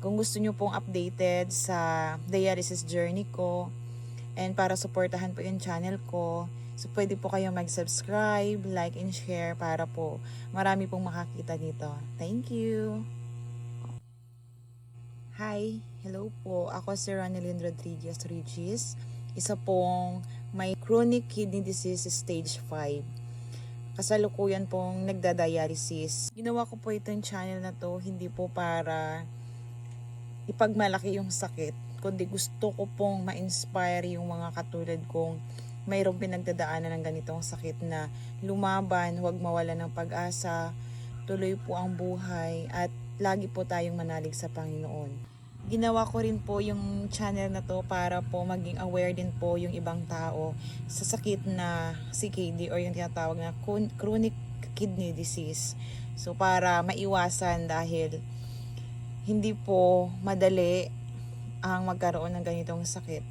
Kung gusto nyo pong updated sa dialysis journey ko and para suportahan po yung channel ko, so pwede po kayong mag-subscribe, like, and share para po marami pong makakita dito. Thank you! Hi! Hello po. Ako si Ronelyn Rodriguez Regis. Isa pong may chronic kidney disease stage 5. Kasalukuyan pong nagda-dialysis. Ginawa ko po itong channel na to hindi po para ipagmalaki yung sakit, kundi gusto ko pong ma-inspire yung mga katulad kong mayroong pinagdadaanan ng ganitong sakit na lumaban, huwag mawala ng pag-asa, tuloy po ang buhay at lagi po tayong manalig sa Panginoon. Ginawa ko rin po yung channel na to para po maging aware din po yung ibang tao sa sakit na CKD or yung tinatawag na chronic kidney disease. So para maiwasan dahil hindi po madali ang magkaroon ng ganitong sakit.